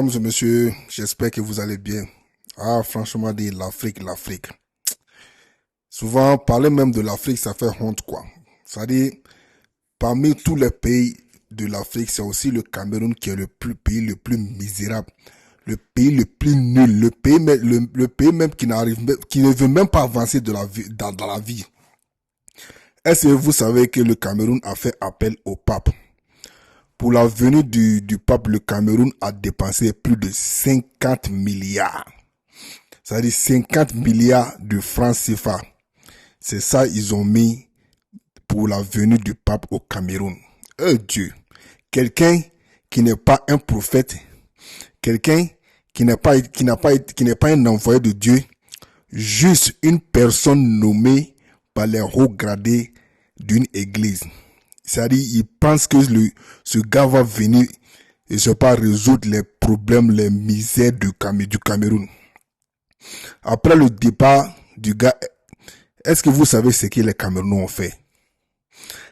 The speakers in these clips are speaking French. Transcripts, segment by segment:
Mesdames et messieurs, j'espère que vous allez bien. Ah, franchement, dit l'Afrique. Souvent, parler même de l'Afrique, ça fait honte, quoi. C'est-à-dire, parmi tous les pays de l'Afrique, c'est aussi le Cameroun qui est pays le plus misérable, le pays le plus nul, le pays même qui ne veut même pas avancer dans la vie. Est-ce que vous savez que le Cameroun a fait appel au pape? Pour la venue du pape, le Cameroun a dépensé plus de 50 milliards. C'est-à-dire 50 milliards de francs CFA. C'est ça ils ont mis pour la venue du pape au Cameroun. Dieu, quelqu'un qui n'est pas un prophète, quelqu'un qui n'est pas un envoyé de Dieu, juste une personne nommée par les hauts gradés d'une église. C'est-à-dire, il pense que ce gars va venir et se pas résoudre les problèmes, les misères du Cameroun. Après le départ du gars, est-ce que vous savez ce que les Camerounais ont fait?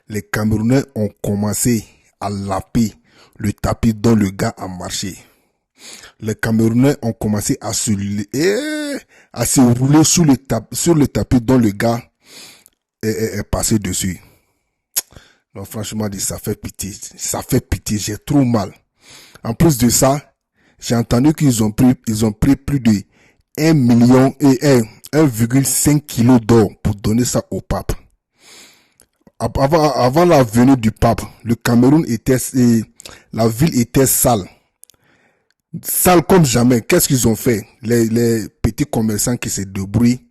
Les Camerounais ont commencé à laper le tapis dont le gars a marché. Les Camerounais ont commencé à se rouler sur le tapis dont le gars est passé dessus. Donc franchement, ça fait pitié, j'ai trop mal. En plus de ça, j'ai entendu qu'ils ont pris plus de 1 million et 1,5 kg d'or pour donner ça au pape. Avant la venue du pape, le Cameroun la ville était sale. Sale comme jamais. Qu'est-ce qu'ils ont fait? Les petits commerçants qui se débrouillent,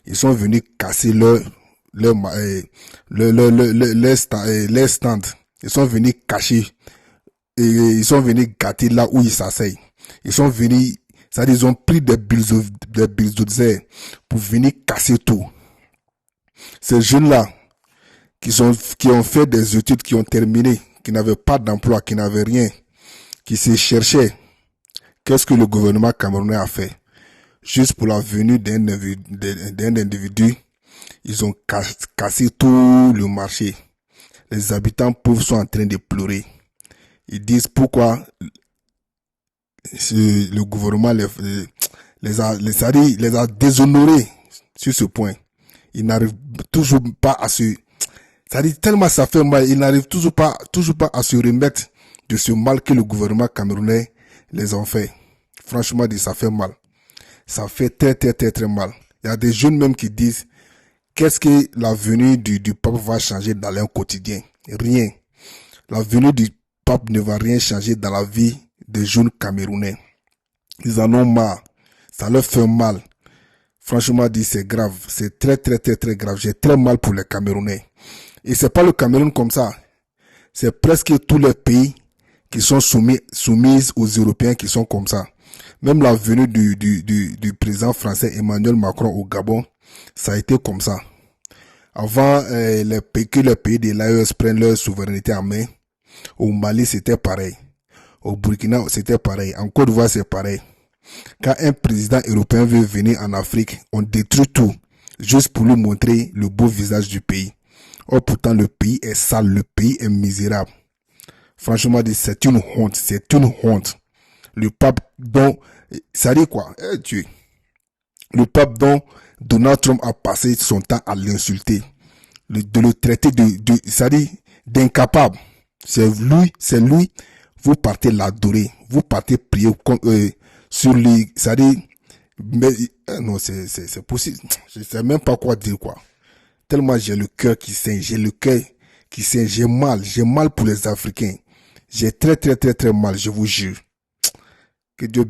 ils sont venus casser leur stand. Ils sont venus cacher et ils sont venus gâter là où ils s'asseyent. Ils sont venus, c'est-à-dire ils ont pris des bulldozers pour venir casser tout. Ces jeunes-là qui ont fait des études, qui ont terminé, qui n'avaient pas d'emploi, qui n'avaient rien, qui se cherchaient. Qu'est-ce que le gouvernement camerounais a fait? Juste pour la venue d'un individu, ils ont cassé tout le marché. Les habitants pauvres sont en train de pleurer. Ils disent pourquoi le gouvernement les a déshonorés sur ce point. Ils n'arrivent toujours pas à se... C'est-à-dire tellement ça fait mal, ils n'arrivent toujours pas à se remettre de ce mal que le gouvernement camerounais les a fait. Franchement, ça fait mal. Ça fait très mal. Il y a des jeunes même qui disent qu'est-ce que la venue du pape va changer dans leur quotidien? Rien. La venue du pape ne va rien changer dans la vie des jeunes Camerounais. Ils en ont marre. Ça leur fait mal. Franchement, c'est grave. C'est très grave. J'ai très mal pour les Camerounais. Et c'est pas le Cameroun comme ça. C'est presque tous les pays qui sont soumis aux Européens qui sont comme ça. Même la venue du président français Emmanuel Macron au Gabon, ça a été comme ça. Avant que les pays de l'AES prennent leur souveraineté en main, au Mali c'était pareil. Au Burkina c'était pareil. En Côte d'Ivoire c'est pareil. Quand un président européen veut venir en Afrique, on détruit tout, juste pour lui montrer le beau visage du pays. Or pourtant le pays est sale, le pays est misérable. Franchement, c'est une honte. Le pape dont, ça dit quoi? Dieu. Le pape dont Donald Trump a passé son temps à l'insulter, de le traiter ça dit d'incapable. C'est lui, vous partez l'adorer, vous partez prier sur lui, ça dit, mais, non, c'est possible. Je sais même pas quoi dire, quoi. Tellement j'ai le cœur qui saigne, j'ai mal pour les Africains. J'ai très mal, je vous jure. Que Dieu